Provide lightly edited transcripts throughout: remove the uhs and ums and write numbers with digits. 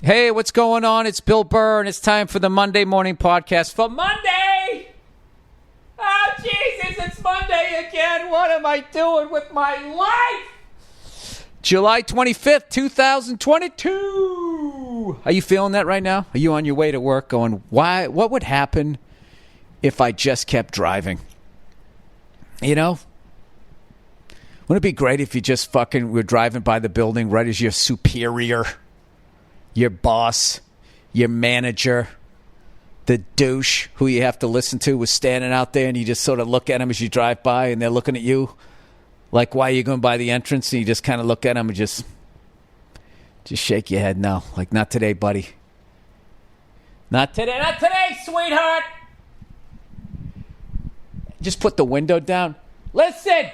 Hey, what's going on? It's Bill Burr, and it's time for the Monday morning podcast for Monday. Oh, Jesus, it's Monday again. What am I doing with my life? July 25th, 2022. Are you feeling that right now? Are you on your way to work going, why? What would happen if I just kept driving? You know? Wouldn't it be great if you just fucking were driving by the building right as your superior, your boss, your manager, the douche who you have to listen to was standing out there, and you just sort of look at him as you drive by, and they're looking at you like, why are you going by the entrance? And you just kind of look at him and just shake your head no. Like, not today, buddy. Not today, sweetheart. Just put the window down. Listen,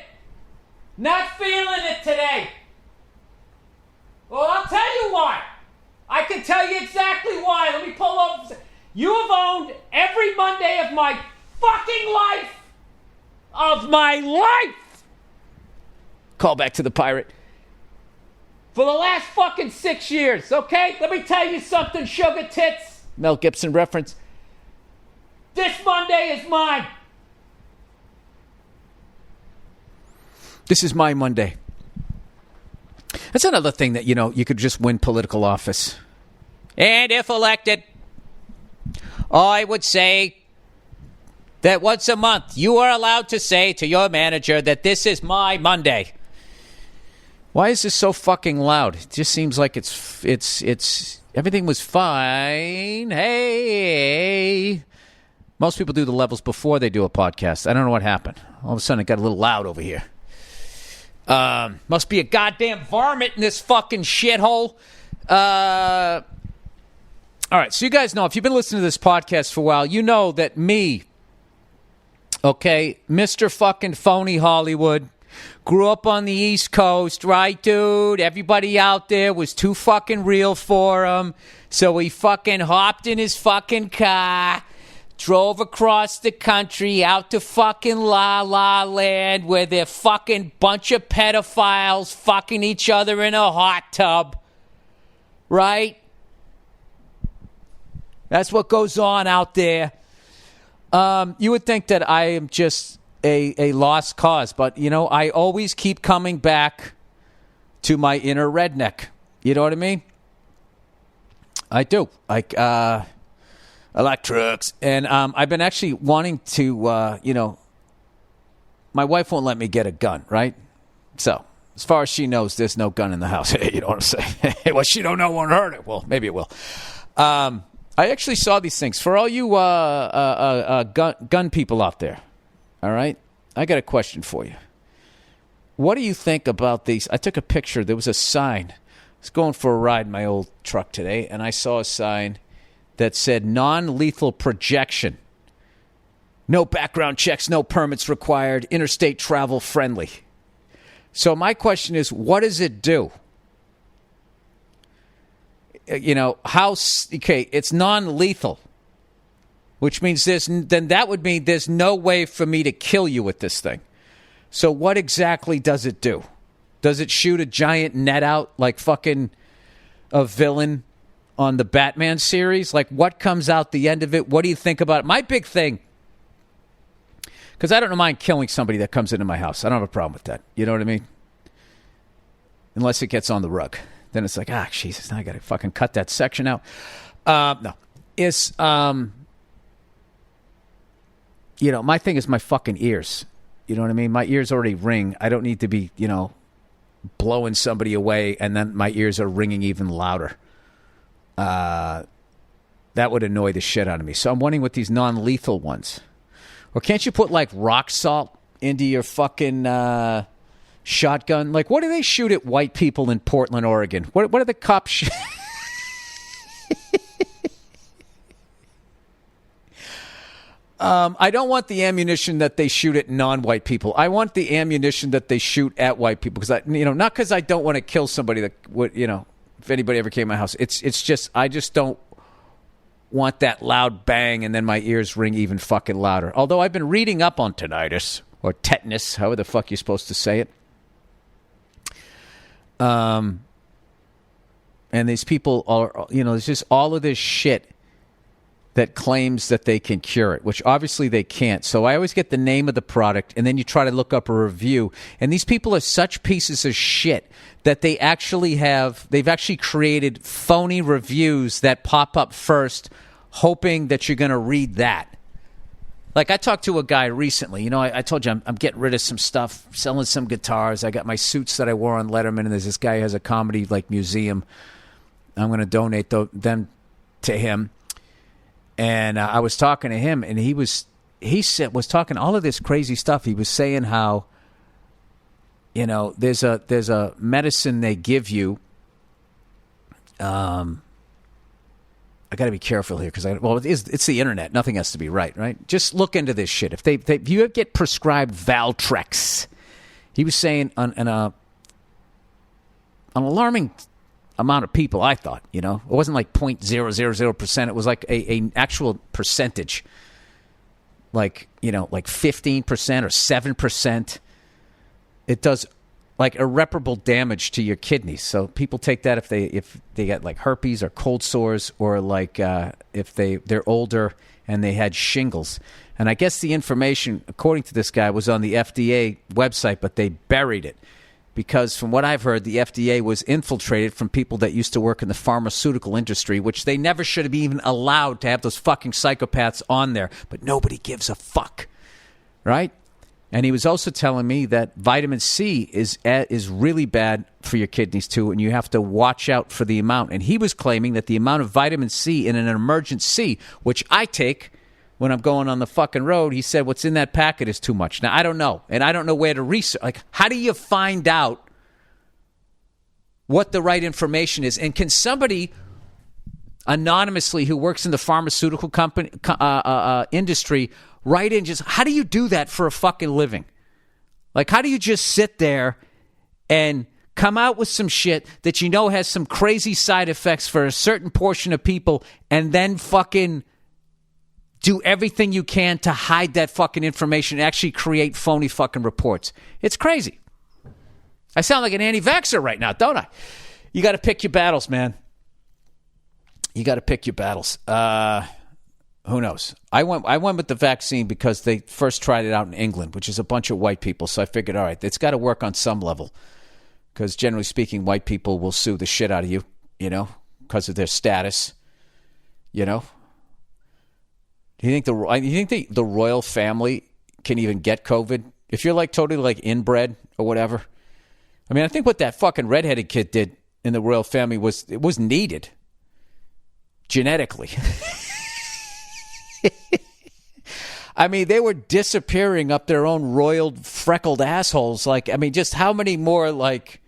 not feeling it today. Well, I'll tell you why. I can tell you exactly why. Let me pull over. You have owned every Monday of my fucking life. Of my life. Call back to the pirate. For the last fucking 6 years, okay? Let me tell you something, sugar tits. Mel Gibson reference. This Monday is mine. This is my Monday. That's another thing that, you know, you could just win political office. And if elected, I would say that once a month you are allowed to say to your manager that this is my Monday. Why is this so fucking loud? It just seems like it's everything was fine. Hey. Most people do the levels before they do a podcast. I don't know what happened. All of a sudden it got a little loud over here. Must be a goddamn varmint in this fucking shithole. All right, so you guys know, if you've been listening to this podcast for a while, you know that me, okay, Mr. fucking phony Hollywood, grew up on the East Coast, right, dude? Everybody out there was too fucking real for him, so he fucking hopped in his fucking car, drove across the country out to fucking La La Land where they're fucking bunch of pedophiles fucking each other in a hot tub. Right? That's what goes on out there. You would think that I am just a lost cause, but, you know, I always keep coming back to my inner redneck. You know what I mean? I do. I like trucks. And I've been actually wanting to, you know, my wife won't let me get a gun, right? So, as far as she knows, there's no gun in the house. You know what I'm saying? Well, she don't know won't hurt it. Well, maybe it will. I actually saw these things. For all you gun people out there, all right? I got a question for you. What do you think about these? I took a picture. There was a sign. I was going for a ride in my old truck today, and I saw a sign that said non-lethal projection. No background checks, no permits required, interstate travel friendly. So my question is, what does it do? You know, okay, it's non-lethal, which means then that would mean there's no way for me to kill you with this thing. So what exactly does it do? Does it shoot a giant net out like fucking a villain on the Batman series? Like, what comes out the end of it? What do you think about it? My big thing, because I don't mind killing somebody that comes into my house. I don't have a problem with that. You know what I mean? Unless it gets on the rug. Then it's like, Jesus, now I got to fucking cut that section out. No. It's, you know, my thing is my fucking ears. You know what I mean? My ears already ring. I don't need to be, you know, blowing somebody away and then my ears are ringing even louder. That would annoy the shit out of me. So I'm wondering with these non-lethal ones. Or can't you put, like, rock salt into your fucking shotgun? Like, what do they shoot at white people in Portland, Oregon? What are the cops I don't want the ammunition that they shoot at non-white people. I want the ammunition that they shoot at white people. Because, not because I don't want to kill somebody that would, if anybody ever came to my house. It's just, I just don't want that loud bang and then my ears ring even fucking louder. Although I've been reading up on tinnitus or tetanus, however the fuck you're supposed to say it. And these people are, there's just all of this shit that claims that they can cure it, which obviously they can't. So I always get the name of the product, and then you try to look up a review. And these people are such pieces of shit that they've actually created phony reviews that pop up first, hoping that you're going to read that. Like, I talked to a guy recently. I told you I'm getting rid of some stuff, selling some guitars. I got my suits that I wore on Letterman, and there's this guy who has a comedy museum. I'm going to donate them to him. And I was talking to him, and he was talking all of this crazy stuff. He was saying how, there's a medicine they give you. I got to be careful here because it's the internet. Nothing has to be right? Just look into this shit. If you get prescribed Valtrex, he was saying an alarming amount of people, I thought, it wasn't like 0.000%. It was like a actual percentage, like 15% or 7%. It does like irreparable damage to your kidneys. So people take that if they get like herpes or cold sores, or like if they're older and they had shingles. And I guess the information, according to this guy, was on the FDA website, but they buried it. Because from what I've heard, the FDA was infiltrated from people that used to work in the pharmaceutical industry, which they never should have even allowed to have those fucking psychopaths on there. But nobody gives a fuck, right? And he was also telling me that vitamin C is really bad for your kidneys too, and you have to watch out for the amount. And he was claiming that the amount of vitamin C in an emergency, which I take when I'm going on the fucking road, he said what's in that packet is too much. Now, I don't know, and I don't know where to research. Like, how do you find out what the right information is? And can somebody anonymously who works in the pharmaceutical company industry write in just, how do you do that for a fucking living? Like, how do you just sit there and come out with some shit that has some crazy side effects for a certain portion of people, and then fucking do everything you can to hide that fucking information and actually create phony fucking reports? It's crazy. I sound like an anti-vaxxer right now, don't I? You got to pick your battles, man. You got to pick your battles. Who knows? I went with the vaccine because they first tried it out in England, which is a bunch of white people. So I figured, all right, it's got to work on some level. Because generally speaking, white people will sue the shit out of you, because of their status, Do you think the royal family can even get COVID? If you're like totally like inbred or whatever. I mean, I think what that fucking redheaded kid did in the royal family was needed genetically. I mean, they were disappearing up their own royal freckled assholes. Like, I mean, just how many more, like,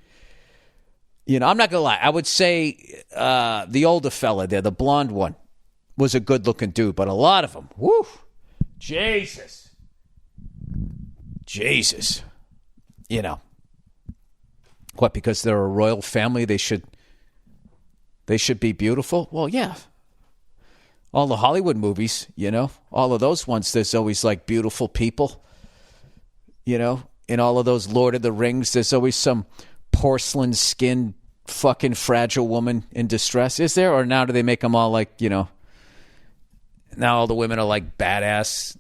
I'm not going to lie. I would say the older fella there, the blonde one, was a good-looking dude. But a lot of them, whoo, Jesus. What, because they're a royal family, they should be beautiful? Well, yeah. All the Hollywood movies, all of those ones, there's always like beautiful people, in all of those Lord of the Rings, there's always some porcelain skinned fucking fragile woman in distress. Is there? Or now do they make them all like, now all the women are like badass?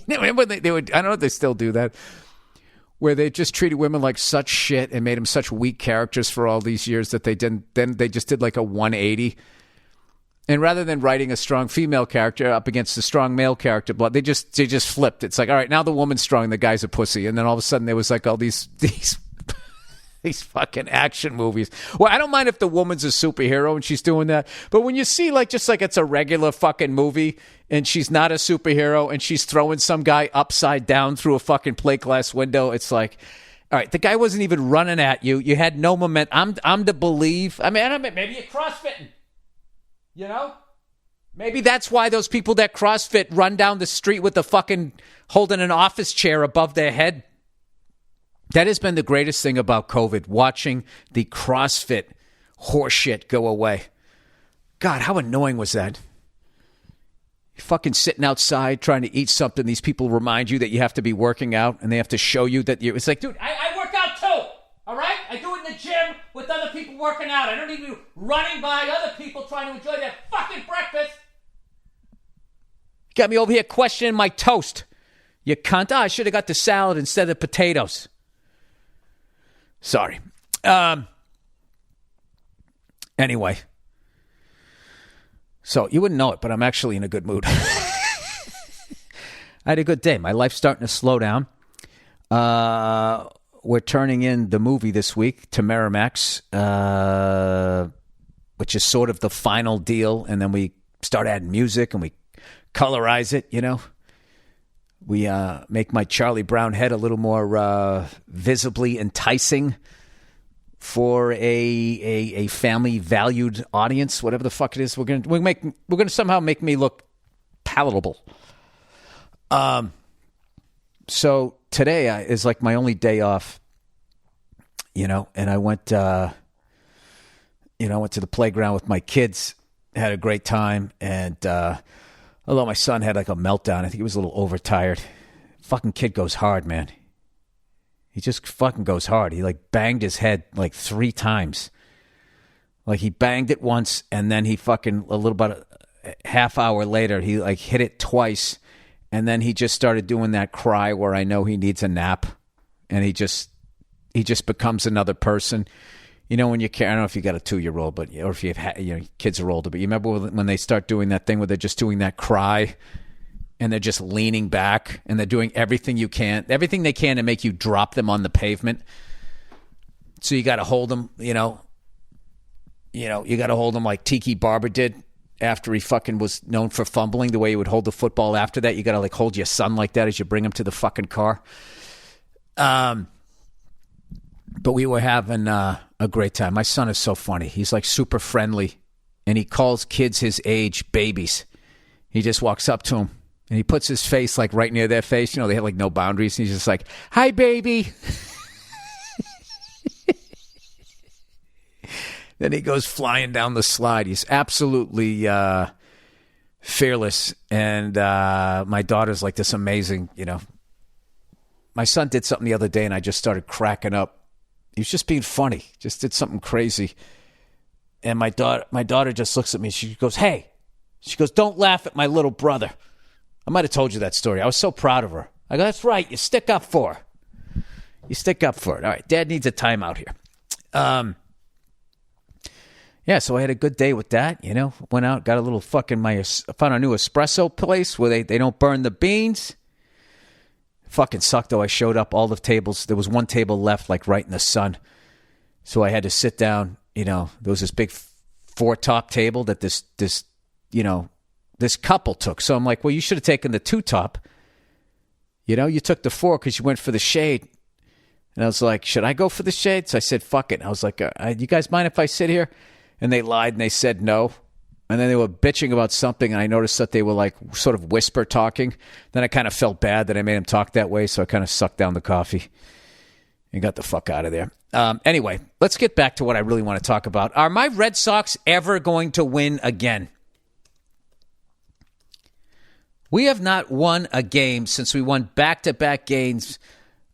Remember they would, I don't know if they still do that, where they just treated women like such shit and made them such weak characters for all these years that they just did like a 180. And rather than writing a strong female character up against a strong male character, they just flipped. It's like, all right, now the woman's strong, the guy's a pussy. And then all of a sudden there was like all these these fucking action movies. Well, I don't mind if the woman's a superhero and she's doing that. But when you see like just like it's a regular fucking movie and she's not a superhero and she's throwing some guy upside down through a fucking plate glass window, it's like, all right, the guy wasn't even running at you. You had no momentum. I'm to believe. I mean, maybe you're CrossFitting. Maybe that's why those people that CrossFit run down the street with the fucking holding an office chair above their head. That has been the greatest thing about COVID, watching the CrossFit horseshit go away. God, how annoying was that? You're fucking sitting outside trying to eat something. These people remind you that you have to be working out, and they have to show you that you. It's like, dude, I work out too. All right, I do it in the gym with other people working out. I don't need to be running by other people trying to enjoy their fucking breakfast. Got me over here questioning my toast. You cunt. I should have got the salad instead of potatoes. Sorry. Anyway. So, you wouldn't know it, but I'm actually in a good mood. I had a good day. My life's starting to slow down. We're turning in the movie this week to Miramax, which is sort of the final deal. And then we start adding music and we colorize it, you know. We make my Charlie Brown head a little more visibly enticing for a family valued audience, whatever the fuck it is. We're gonna somehow make me look palatable. So today is like my only day off, you know, and I went, I went to the playground with my kids, had a great time. And, although my son had like a meltdown, I think he was a little overtired. Fucking kid goes hard, man. He just fucking goes hard. He like banged his head like 3 times. Like he banged it once and then he fucking a little about a half hour later, he like hit it twice. And then he just started doing that cry where I know he needs a nap, and he just becomes another person. You know, when I don't know if you got a 2-year-old, but or if you have kids are older, but you remember when they start doing that thing where they're just doing that cry, and they're just leaning back, and they're doing everything they can to make you drop them on the pavement. So you got to hold them, you got to hold them like Tiki Barber did. After he fucking was known for fumbling, the way he would hold the football after that. You got to like hold your son like that as you bring him to the fucking car. But we were having a great time. My son is so funny. He's like super friendly, and he calls kids his age babies. He just walks up to them, and he puts his face like right near their face. You know, they have like no boundaries. And he's just like, "Hi, baby." Then he goes flying down the slide. He's absolutely fearless. And my daughter's like this amazing, you know. My son did something the other day, and I just started cracking up. He was just being funny. Just did something crazy. And my daughter just looks at me. She goes, "Hey." She goes, "Don't laugh at my little brother." I might have told you that story. I was so proud of her. I go, "That's right. You stick up for her. You stick up for it. All right, Dad needs a timeout here." Yeah, so I had a good day with that, you know. Went out, got a little found a new espresso place where they don't burn the beans. Fucking sucked, though. I showed up, all the tables. There was one table left, like right in the sun. So I had to sit down, you know. There was this big 4-top table that this couple took. So I'm like, well, you should have taken the 2-top. You know, you took the 4 because you went for the shade. And I was like, should I go for the shade? So I said, fuck it. And I was like, you guys mind if I sit here? And they lied and they said no. And then they were bitching about something, and I noticed that they were like sort of whisper talking. Then I kind of felt bad that I made them talk that way, so I kind of sucked down the coffee and got the fuck out of there. Anyway, let's get back to what I really want to talk about. Are my Red Sox ever going to win again? We have not won a game since we won back-to-back games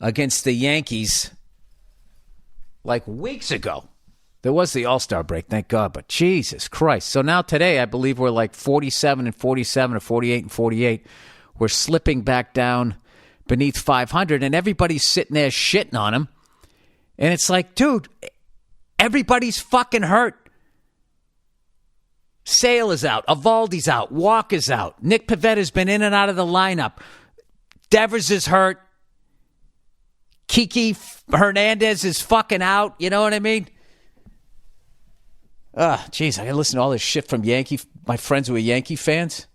against the Yankees like weeks ago. There was the All-Star break, thank God, but Jesus Christ. So now today, I believe we're like 47-47 or 48-48. We're slipping back down beneath 500, and everybody's sitting there shitting on him. And it's like, dude, everybody's fucking hurt. Sale is out. Evaldi's out. Walker's out. Nick Pavetta's been in and out of the lineup. Devers is hurt. Kiki Hernandez is fucking out. You know what I mean? Jeez, I gotta listen to all this shit from my friends who are Yankee fans.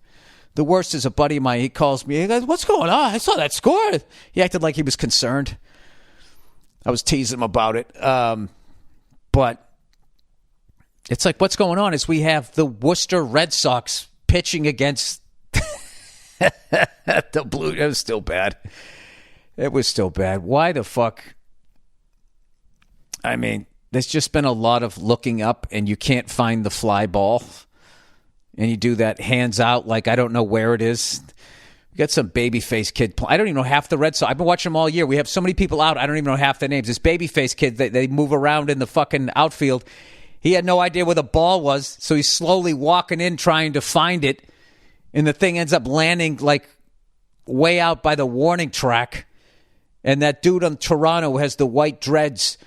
The worst is a buddy of mine. He calls me. He goes, "What's going on? I saw that score." He acted like he was concerned. I was teasing him about it. But it's like, what's going on is we have the Worcester Red Sox pitching against the Blue. It was still bad. It was still bad. Why the fuck? I mean, there's just been a lot of looking up and you can't find the fly ball. And you do that hands out like I don't know where it is. We got some babyface kid. I don't even know half the Red Sox. I've been watching them all year. We have so many people out. I don't even know half their names. This babyface kid, they move around in the fucking outfield. He had no idea where the ball was, so he's slowly walking in trying to find it, and the thing ends up landing like way out by the warning track. And that dude on Toronto has the white dreads.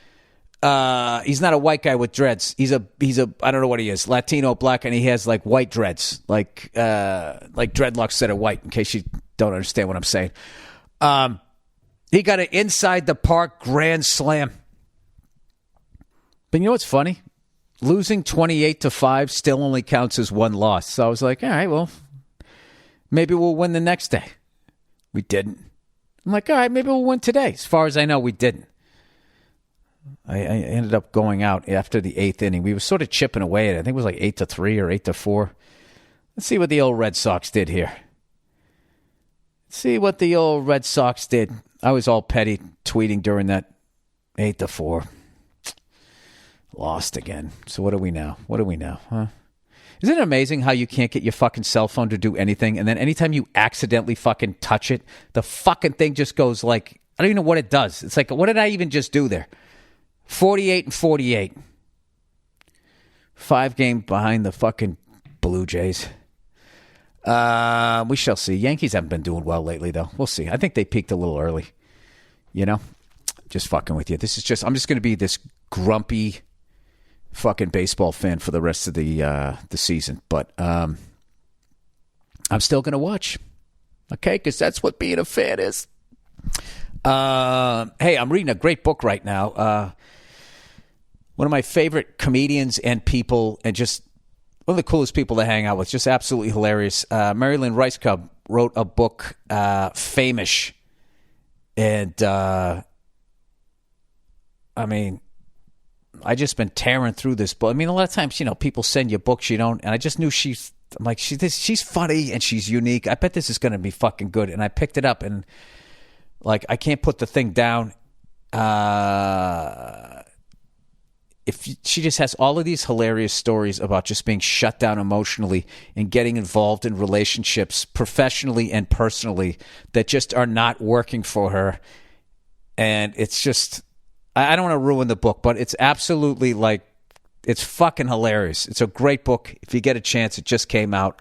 He's not a white guy with dreads. He's a I don't know what he is, Latino, black, and he has like white dreads, like dreadlocks that are white. In case you don't understand what I'm saying, he got an inside the park grand slam. But you know what's funny? Losing 28-5 still only counts as one loss. So I was like, all right, well, maybe we'll win the next day. We didn't. I'm like, all right, maybe we'll win today. As far as I know, we didn't. I ended up going out after the 8th inning. We were sort of chipping away at it. I think it was like 8-3 or 8-4. Let's see what the old Red Sox did here. Let's see what the old Red Sox did. I was all petty tweeting during that 8-4. Lost again. So what are we now? Huh? Isn't it amazing how you can't get your fucking cell phone to do anything, and then anytime you accidentally fucking touch it, the fucking thing just goes like, I don't even know what it does. It's like, what did I even just do there? 48-48. 5 game behind the fucking Blue Jays. We shall see. Yankees haven't been doing well lately, though. We'll see. I think they peaked a little early. You know? Just fucking with you. I'm just going to be this grumpy fucking baseball fan for the rest of the season. But I'm still going to watch. Okay? Because that's what being a fan is. Hey, I'm reading a great book right now. One of my favorite comedians and people, and just one of the coolest people to hang out with, just absolutely hilarious. Marilyn Rice-Cub wrote a book, Famous. And, I mean, I just been tearing through this book. I mean, a lot of times, people send you books you don't, and I just knew she's funny and she's unique. I bet this is going to be fucking good. And I picked it up, and like, I can't put the thing down. She just has all of these hilarious stories about just being shut down emotionally and getting involved in relationships professionally and personally that just are not working for her. And it's just, I don't want to ruin the book, but it's absolutely like, it's fucking hilarious. It's a great book. If you get a chance, it just came out.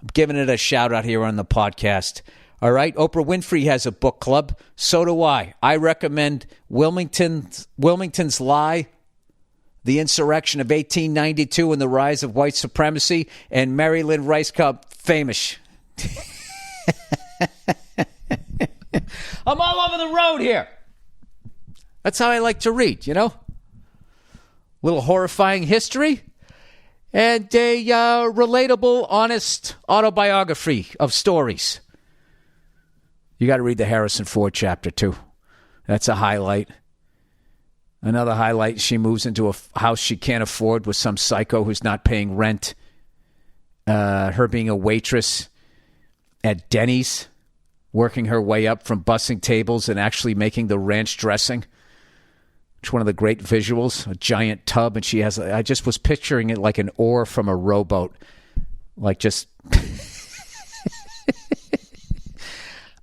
I'm giving it a shout out here on the podcast. All right. Oprah Winfrey has a book club. So do I. I recommend Wilmington's Lie, The Insurrection of 1892 and the Rise of White Supremacy, and Marilyn Rice-Cub, Famous. I'm all over the road here. That's how I like to read, Little horrifying history and a relatable, honest autobiography of stories. You got to read the Harrison Ford chapter, too. That's a highlight. Another highlight, she moves into a house she can't afford with some psycho who's not paying rent. Her being a waitress at Denny's, working her way up from bussing tables and actually making the ranch dressing. It's one of the great visuals, a giant tub, and she has, I just was picturing it like an oar from a rowboat. Like just,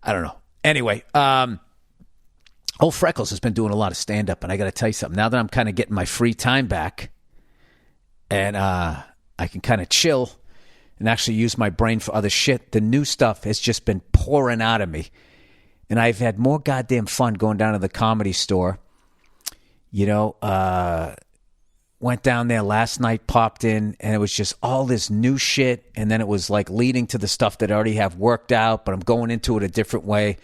I don't know. Anyway, old Freckles has been doing a lot of stand-up, and I got to tell you something. Now that I'm kind of getting my free time back, and I can kind of chill and actually use my brain for other shit, the new stuff has just been pouring out of me. And I've had more goddamn fun going down to the Comedy Store. Went down there last night, popped in, and it was just all this new shit. And then it was like leading to the stuff that I already have worked out, but I'm going into it a different way.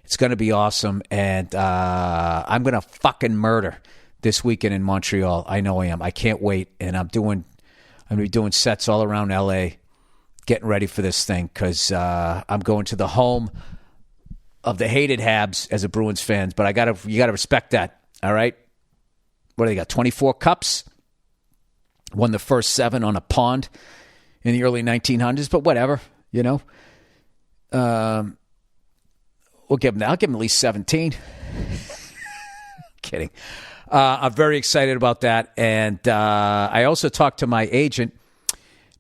It's going to be awesome. And I'm going to fucking murder this weekend in Montreal. I know I am. I can't wait. And I'm going to be doing sets all around LA, getting ready for this thing, because I'm going to the home of the hated Habs as a Bruins fan. But you got to respect that. All right. What do they got? 24 cups. Won the first 7 on a pond in the early 1900s, but whatever, We'll give them. I'll give them at least 17. Kidding. I'm very excited about that, and I also talked to my agent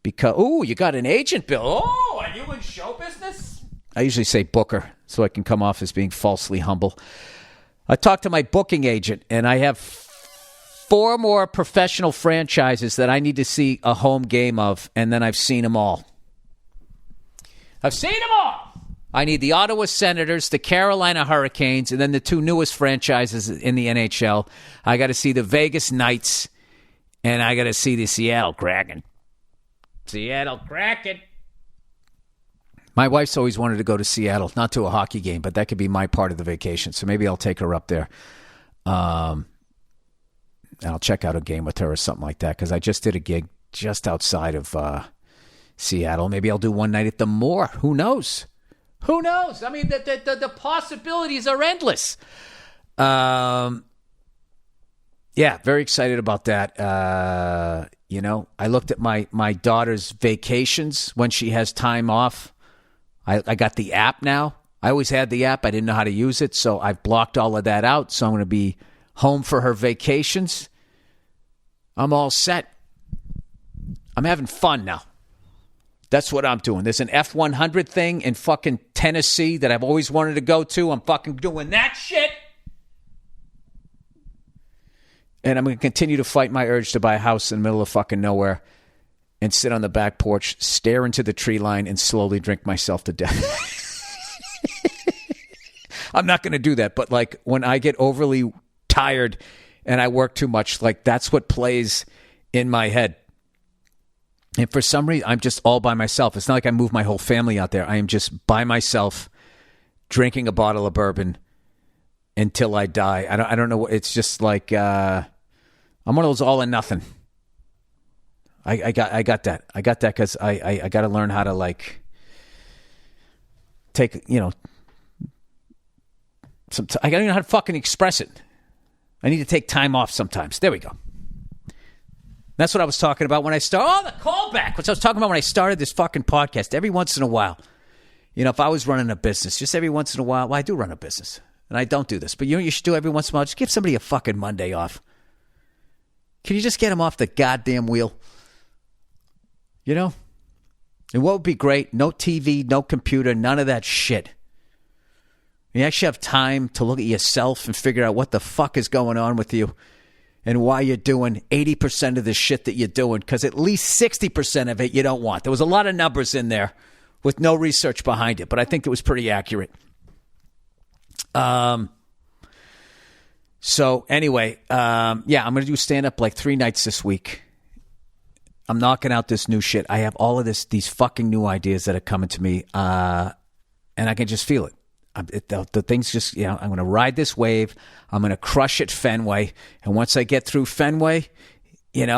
because. Oh, you got an agent, Bill? Oh, are you in show business? I usually say booker so I can come off as being falsely humble. I talked to my booking agent, and I have 4 more professional franchises that I need to see a home game of, and then I've seen them all. I've seen them all! I need the Ottawa Senators, the Carolina Hurricanes, and then the 2 newest franchises in the NHL. I got to see the Vegas Knights, and I got to see the Seattle Kraken. Seattle Kraken. My wife's always wanted to go to Seattle, not to a hockey game, but that could be my part of the vacation. So maybe I'll take her up there. And I'll check out a game with her or something like that, because I just did a gig just outside of Seattle. Maybe I'll do one night at the Moore. Who knows? Who knows? I mean, the possibilities are endless. Yeah, very excited about that. I looked at my daughter's vacations when she has time off. I got the app now. I always had the app. I didn't know how to use it, so I've blocked all of that out. So I'm going to be home for her vacations. I'm all set. I'm having fun now. That's what I'm doing. There's an F-100 thing in fucking Tennessee that I've always wanted to go to. I'm fucking doing that shit. And I'm going to continue to fight my urge to buy a house in the middle of fucking nowhere and sit on the back porch, stare into the tree line, and slowly drink myself to death. I'm not going to do that. But like when I get overly tired and I work too much, like that's what plays in my head. And for some reason, I'm just all by myself. It's not like I move my whole family out there. I am just by myself drinking a bottle of bourbon until I die. I don't know. It's just like I'm one of those all or nothing. I got that. I got that because I got to learn how to like take, I got to know how to fucking express it. I need to take time off sometimes. There we go. That's what I was talking about when I started. Oh, the callback. What I was talking about when I started this fucking podcast. Every once in a while, if I was running a business, just every once in a while, well, I do run a business, and I don't do this. But you should do every once in a while? Just give somebody a fucking Monday off. Can you just get them off the goddamn wheel? And what would be great? No TV, no computer, none of that shit. You actually have time to look at yourself and figure out what the fuck is going on with you. And why you're doing 80% of the shit that you're doing, because at least 60% of it you don't want. There was a lot of numbers in there with no research behind it, but I think it was pretty accurate. So anyway, I'm going to do stand-up like 3 nights this week. I'm knocking out this new shit. I have all of these fucking new ideas that are coming to me, and I can just feel it. The thing's just, I'm going to ride this wave. I'm going to crush at Fenway. And once I get through Fenway, then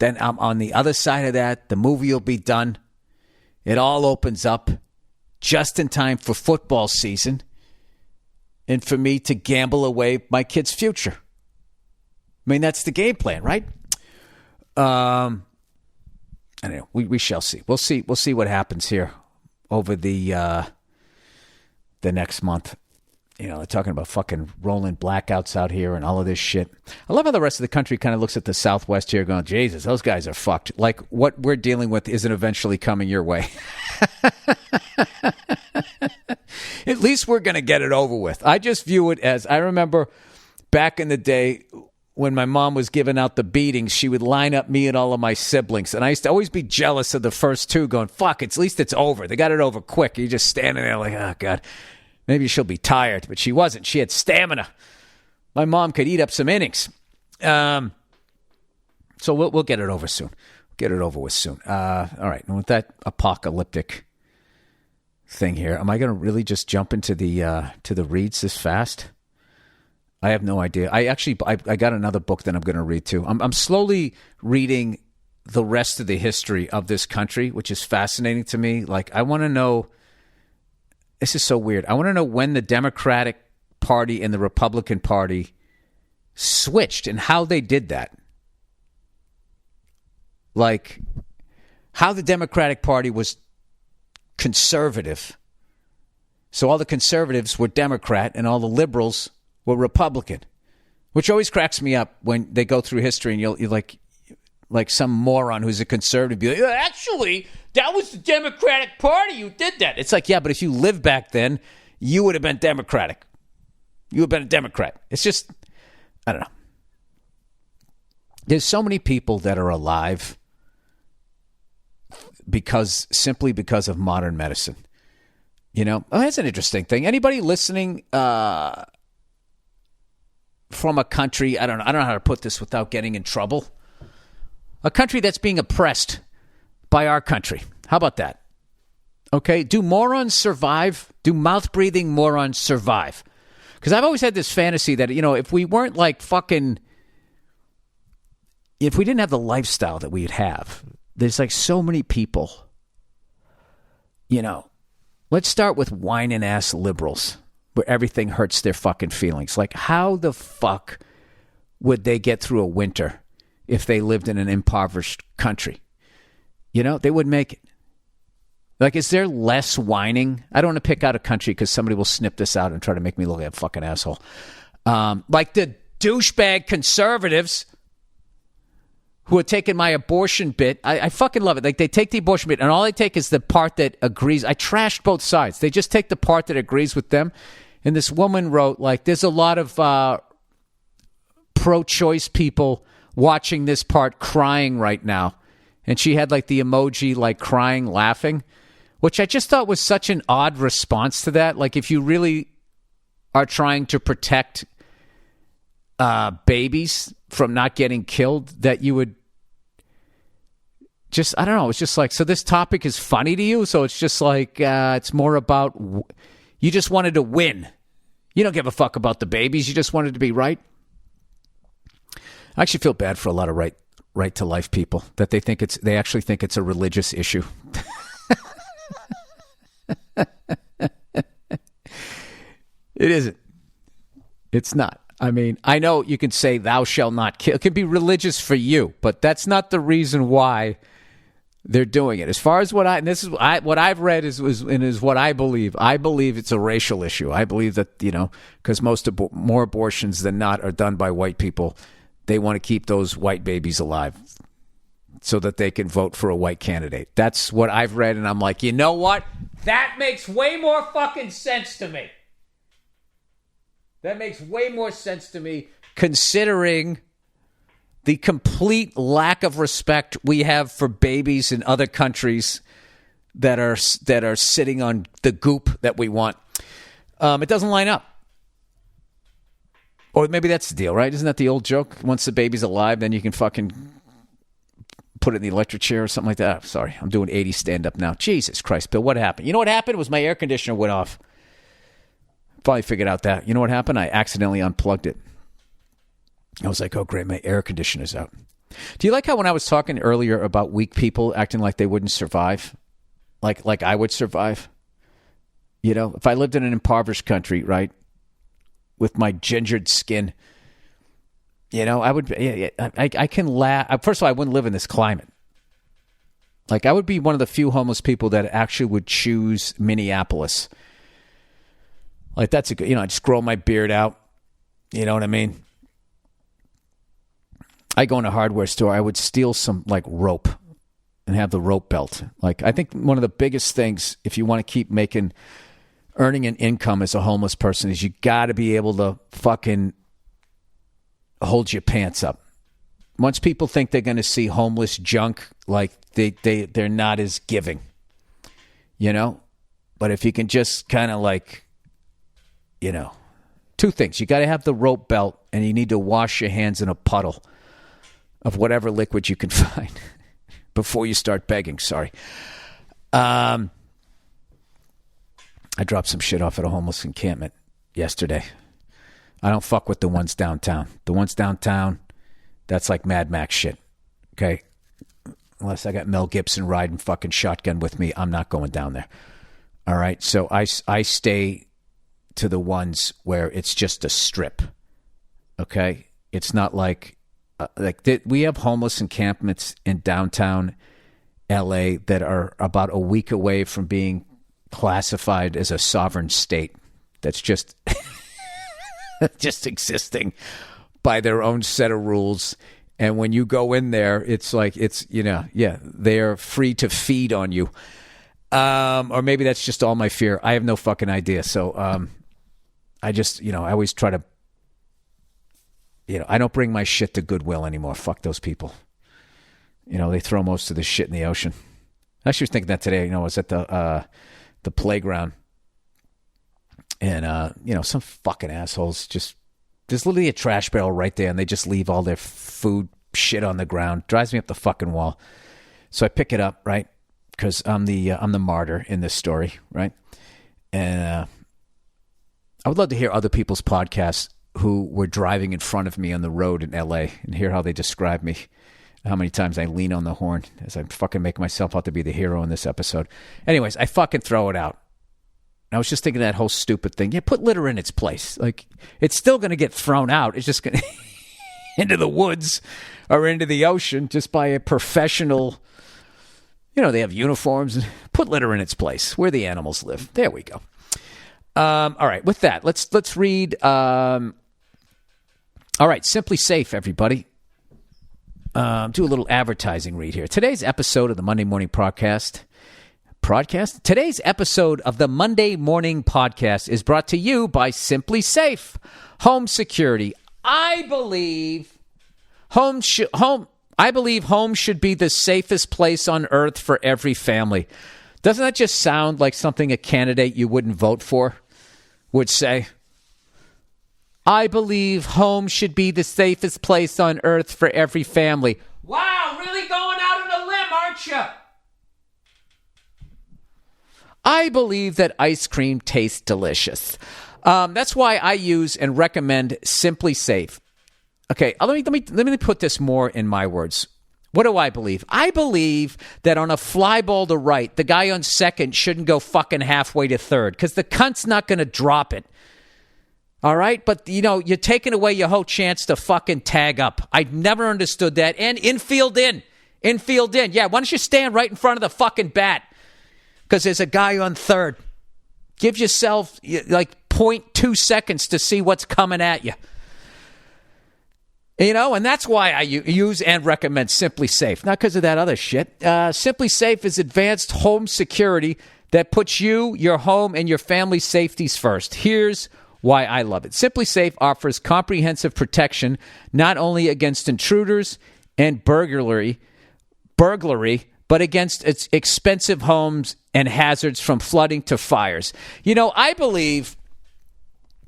I'm on the other side of that. The movie will be done. It all opens up just in time for football season and for me to gamble away my kid's future. I mean, that's the game plan, right? I don't know. We shall see. We'll see what happens here over the next month. They're talking about fucking rolling blackouts out here and all of this shit. I love how the rest of the country kind of looks at the Southwest here going, Jesus, those guys are fucked. Like what we're dealing with isn't eventually coming your way. At least we're going to get it over with. I just view it as, I remember back in the day when my mom was giving out the beatings, she would line up me and all of my siblings. And I used to always be jealous of the first 2 going, fuck, at least it's over. They got it over quick. You're just standing there like, oh, God. Maybe she'll be tired, but she wasn't. She had stamina. My mom could eat up some innings. So we'll get it over soon. Get it over with soon. All right. And with that apocalyptic thing here, am I going to really just jump into the reads this fast? I have no idea. I got another book that I'm going to read too. I'm slowly reading the rest of the history of this country, which is fascinating to me. Like, I want to know. This is so weird. I want to know when the Democratic Party and the Republican Party switched and how they did that. Like, how the Democratic Party was conservative. So all the conservatives were Democrat and all the liberals were Republican, which always cracks me up when they go through history and you're like some moron who's a conservative be like, actually, That was the Democratic Party who did that. It's like, yeah, but if you lived back then, you would have been Democratic. You would have been a Democrat. It's just, I don't know. There's so many people that are alive simply because of modern medicine. You know, that's an interesting thing. Anybody listening from a country, I don't know how to put this without getting in trouble. A country that's being oppressed by our country. How about that? Okay, do morons survive? Do mouth-breathing morons survive? Because I've always had this fantasy that, you know, if we weren't like fucking... If we didn't have the lifestyle that we'd have, there's like so many people, you know, let's start with whining ass liberals where everything hurts their fucking feelings. Like, how the fuck would they get through a winter if they lived in an impoverished country? You know, they wouldn't make it. Like, is there less whining? I don't want to pick out a country because somebody will snip this out and try to make me look like a fucking asshole. Like the douchebag conservatives who are taking my abortion bit. I fucking love it. Like, they take the abortion bit, and all they take is the part that agrees. I trashed both sides. They just take the part that agrees with them. And this woman wrote, like, there's a lot of pro-choice people watching this part crying right now. And she had, like, the emoji, like, crying, laughing, which I just thought was such an odd response to that. Like, if you really are trying to protect babies from not getting killed, that you would just, I don't know, it's just like, so this topic is funny to you, so it's just like, it's more about, you just wanted to win. You don't give a fuck about the babies, you just wanted to be right. I actually feel bad for a lot of right to life people, that they actually think it's a religious issue. It isn't. It's not. I mean, I know you can say thou shalt not kill. It can be religious for you, but that's not the reason why they're doing it. As far as what I've read is what I believe. I believe it's a racial issue. I believe that, you know, because more abortions than not are done by white people. They want to keep those white babies alive so that they can vote for a white candidate. That's what I've read, and I'm like, you know what? That makes way more fucking sense to me. That makes way more sense to me, considering the complete lack of respect we have for babies in other countries that are sitting on the goop that we want. It doesn't line up. Or maybe that's the deal, right? Isn't that the old joke? Once the baby's alive, then you can fucking put it in the electric chair or something like that. Sorry, I'm doing 80 stand-up now. Jesus Christ, Bill, what happened? You know what happened? Was my air conditioner went off. Finally figured out that. You know what happened? I accidentally unplugged it. I was like, oh, great, my air conditioner's out. Do you like how when I was talking earlier about weak people acting like they wouldn't survive? Like I would survive? You know, if I lived in an impoverished country, right, with my gingered skin, you know, I would, I can laugh. First of all, I wouldn't live in this climate. Like, I would be one of the few homeless people that actually would choose Minneapolis. Like, that's a good, you know, I just grow my beard out. You know what I mean? I go in a hardware store, I would steal some, like, rope and have the rope belt. Like, I think one of the biggest things, if you want to keep earning an income as a homeless person, is you got to be able to fucking hold your pants up. Once people think they're going to see homeless junk, like, they're not as giving, you know? But if you can just kind of, like, you know, two things. You got to have the rope belt, and you need to wash your hands in a puddle of whatever liquid you can find before you start begging. Sorry. I dropped some shit off at a homeless encampment yesterday. I don't fuck with the ones downtown. The ones downtown, that's like Mad Max shit. Okay? Unless I got Mel Gibson riding fucking shotgun with me, I'm not going down there. All right? So I stay to the ones where it's just a strip. Okay? It's not like we have homeless encampments in downtown LA that are about a week away from being classified as a sovereign state that's just just existing by their own set of rules And when you go in there, it's like, they're free to feed on you. Or maybe that's just all my fear. I have no fucking idea. So I just, I always try to, I don't bring my shit to Goodwill anymore. Fuck those people. They throw most of the shit in the ocean. I actually was thinking that today. I was at the playground. And, some fucking assholes there's literally a trash barrel right there, and they just leave all their food shit on the ground. Drives me up the fucking wall. So I pick it up, right? Because I'm the martyr in this story, right? And I would love to hear other people's podcasts who were driving in front of me on the road in L.A. and hear how they describe me, how many times I lean on the horn as I fucking make myself out to be the hero in this episode. Anyways, I fucking throw it out. I was just thinking that whole stupid thing. Yeah, put litter in its place. Like, it's still going to get thrown out. It's just going to into the woods or into the ocean just by a professional. They have uniforms. Put litter in its place where the animals live. There we go. All right, with that, let's read. All right, Simply Safe, everybody. Do a little advertising read here. Today's episode of the Monday Morning Podcast. Today's episode of the Monday Morning Podcast is brought to you by Simply Safe Home Security. I believe home should be the safest place on earth for every family. Doesn't that just sound like something a candidate you wouldn't vote for would say? I believe home should be the safest place on earth for every family. Wow, really going out on a limb, aren't you? I believe that ice cream tastes delicious. That's why I use and recommend Simply Safe. Okay, let me put this more in my words. What do I believe? I believe that on a fly ball to right, the guy on second shouldn't go fucking halfway to third because the cunt's not going to drop it. All right? But, you're taking away your whole chance to fucking tag up. I never understood that. And infield in. Yeah, why don't you stand right in front of the fucking bat? Because there's a guy on third. Give yourself like 0.2 seconds to see what's coming at you. And that's why I use and recommend Simply Safe. Not because of that other shit. Simply Safe is advanced home security that puts you, your home, and your family's safeties first. Here's why I love it. Simply Safe offers comprehensive protection not only against intruders and burglary, but against its expensive homes and hazards from flooding to fires. I believe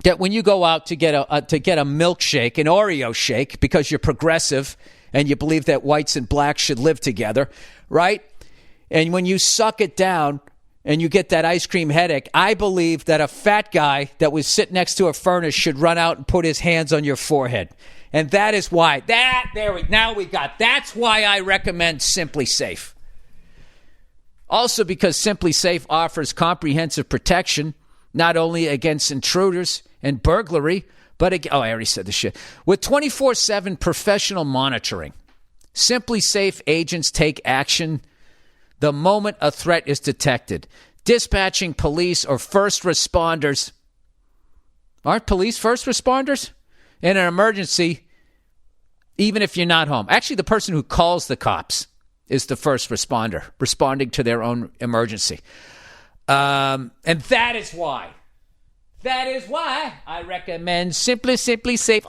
that when you go out to get a milkshake, an Oreo shake, because you're progressive and you believe that whites and blacks should live together, right? And when you suck it down and you get that ice cream headache, I believe that a fat guy that was sitting next to a furnace should run out and put his hands on your forehead. And that is why. That's why I recommend Simply Safe. Also because Simply Safe offers comprehensive protection, not only against intruders and burglary, but I already said this shit. With 24/7 professional monitoring, Simply Safe agents take action the moment a threat is detected. Dispatching police or first responders. Aren't police first responders? In an emergency, even if you're not home. Actually, the person who calls the cops is the first responder, responding to their own emergency. And that is why I recommend Simply Safe.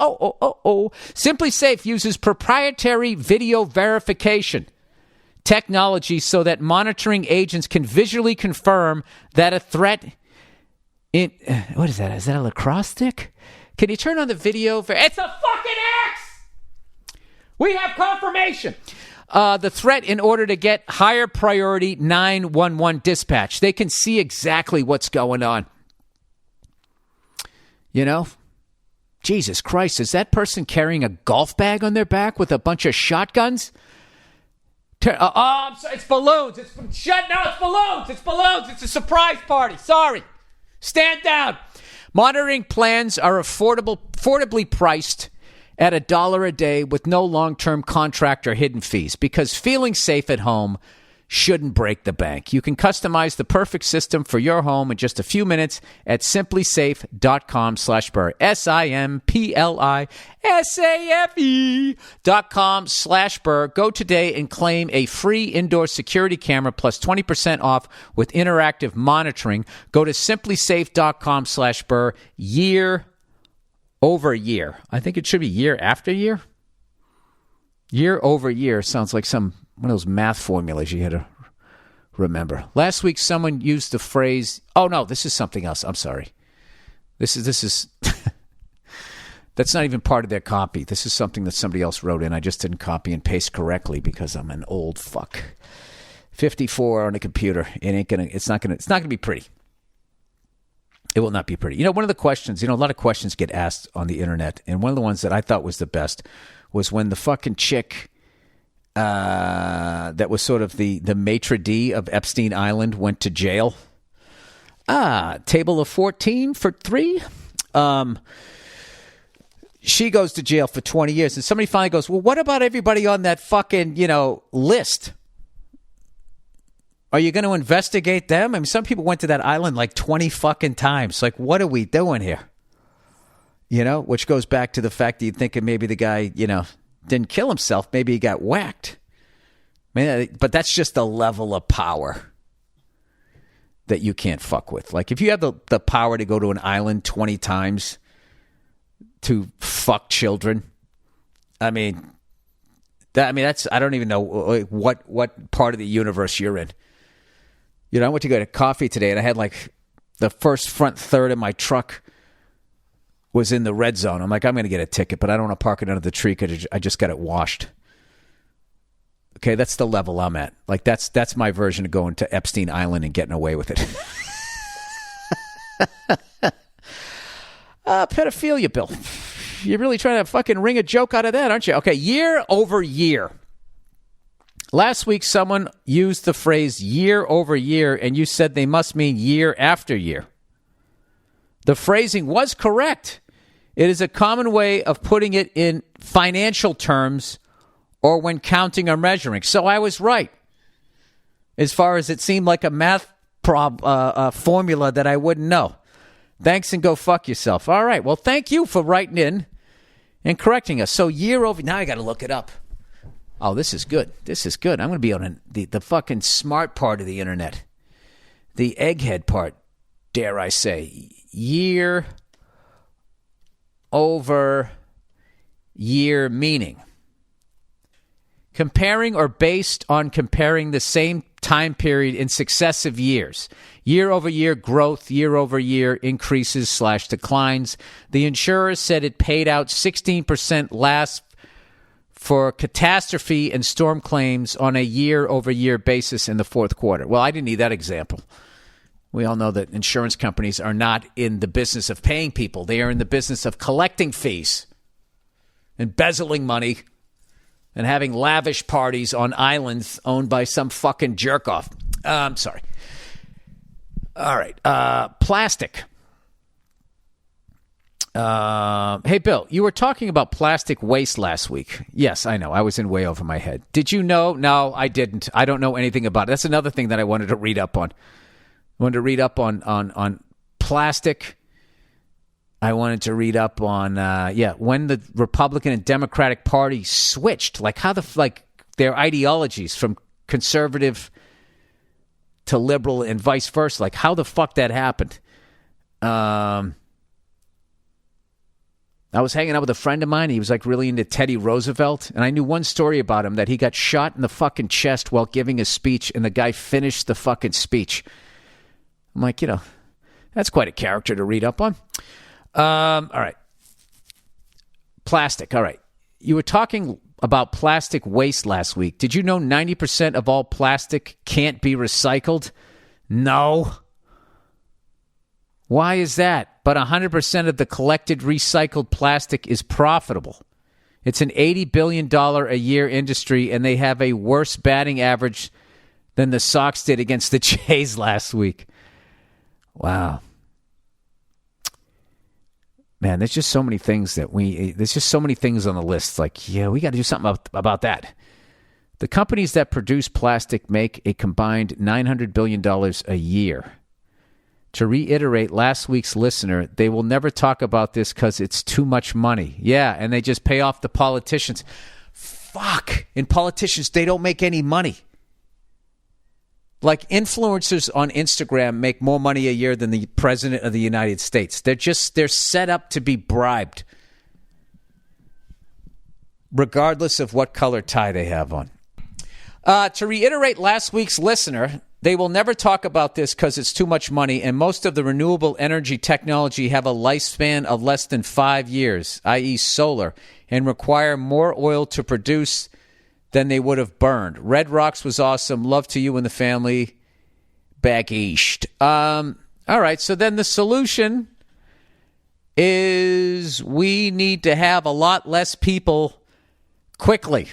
Simply Safe uses proprietary video verification technology so that monitoring agents can visually confirm that a threat what is that? Is that a lacrosse stick? Can you turn on the video? It's a fucking axe! We have confirmation. The threat in order to get higher priority 911 dispatch. They can see exactly what's going on. Jesus Christ, is that person carrying a golf bag on their back with a bunch of shotguns? I'm sorry, it's balloons. It's balloons. It's a surprise party. Sorry. Stand down. Monitoring plans are affordably priced at $1 a day with no long-term contract or hidden fees, because feeling safe at home shouldn't break the bank. You can customize the perfect system for your home in just a few minutes at simplysafe.com/Burr. simplysafe.com/Burr. Go today and claim a free indoor security camera plus 20% off with interactive monitoring. Go to simplysafe.com/Burr. Year over year. I think it should be year after year. Year over year sounds like one of those math formulas you had to remember. Last week, someone used the phrase, oh, no, this is something else. I'm sorry. This is that's not even part of their copy. This is something that somebody else wrote in. I just didn't copy and paste correctly because I'm an old fuck. 54 on a computer. It's not gonna be pretty. It will not be pretty. One of the questions, a lot of questions get asked on the internet, and one of the ones that I thought was the best was when the fucking chick that was sort of the maitre d' of Epstein Island went to jail. Table of 14 for 3. She goes to jail for 20 years. And somebody finally goes, well, what about everybody on that fucking, list? Are you going to investigate them? I mean, some people went to that island like 20 fucking times. Like, what are we doing here? Which goes back to the fact that you'd think maybe the guy, didn't kill himself. Maybe he got whacked. But that's just the level of power that you can't fuck with. Like, if you have the power to go to an island 20 times to fuck children, that's, I don't even know what part of the universe you're in. I went to go to coffee today, and I had like the first front third of my truck was in the red zone. I'm like, I'm going to get a ticket, but I don't want to park it under the tree because I just got it washed. Okay, that's the level I'm at. Like, that's my version of going to Epstein Island and getting away with it. Pedophilia, Bill. You're really trying to fucking wring a joke out of that, aren't you? Okay, year over year. Last week, someone used the phrase year over year, and you said they must mean year after year. The phrasing was correct. It is a common way of putting it in financial terms or when counting or measuring. So I was right. As far as it seemed like a math formula that I wouldn't know. Thanks and go fuck yourself. All right. Well, thank you for writing in and correcting us. So year over... Now I got to look it up. Oh, this is good. This is good. I'm going to be on the fucking smart part of the internet. The egghead part, dare I say. Year over year meaning. Comparing or based on comparing the same time period in successive years. Year over year growth, year over year increases / declines. The insurer said it paid out 16% last for catastrophe and storm claims on a year over year basis in the fourth quarter. Well, I didn't need that example. We all know that insurance companies are not in the business of paying people. They are in the business of collecting fees, embezzling money, and having lavish parties on islands owned by some fucking jerk-off. I'm sorry. All right. Plastic. Hey, Bill, you were talking about plastic waste last week. Yes, I know. I was in way over my head. Did you know? No, I didn't. I don't know anything about it. That's another thing that I wanted to read up on. I wanted to read up on plastic. I wanted to read up on, when the Republican and Democratic Party switched, like how their ideologies from conservative to liberal and vice versa, like how the fuck that happened. I was hanging out with a friend of mine. He was like really into Teddy Roosevelt. And I knew one story about him, that he got shot in the fucking chest while giving a speech, and the guy finished the fucking speech. I'm like, that's quite a character to read up on. All right. Plastic. All right. You were talking about plastic waste last week. Did you know 90% of all plastic can't be recycled? No. Why is that? But 100% of the collected recycled plastic is profitable. It's an $80 billion a year industry, and they have a worse batting average than the Sox did against the Jays last week. Wow. Man, there's just so many things there's just so many things on the list. Like, yeah, we got to do something about that. The companies that produce plastic make a combined $900 billion a year. To reiterate last week's listener, they will never talk about this because it's too much money. Yeah, and they just pay off the politicians. Fuck. And politicians, they don't make any money. Like influencers on Instagram make more money a year than the president of the United States. They're set up to be bribed, regardless of what color tie they have on. To reiterate last week's listener, they will never talk about this because it's too much money, and most of the renewable energy technology have a lifespan of less than 5 years, i.e. solar, and require more oil to produce than they would have burned. Red Rocks was awesome. Love to you and the family back east. All right, so then the solution is we need to have a lot less people quickly.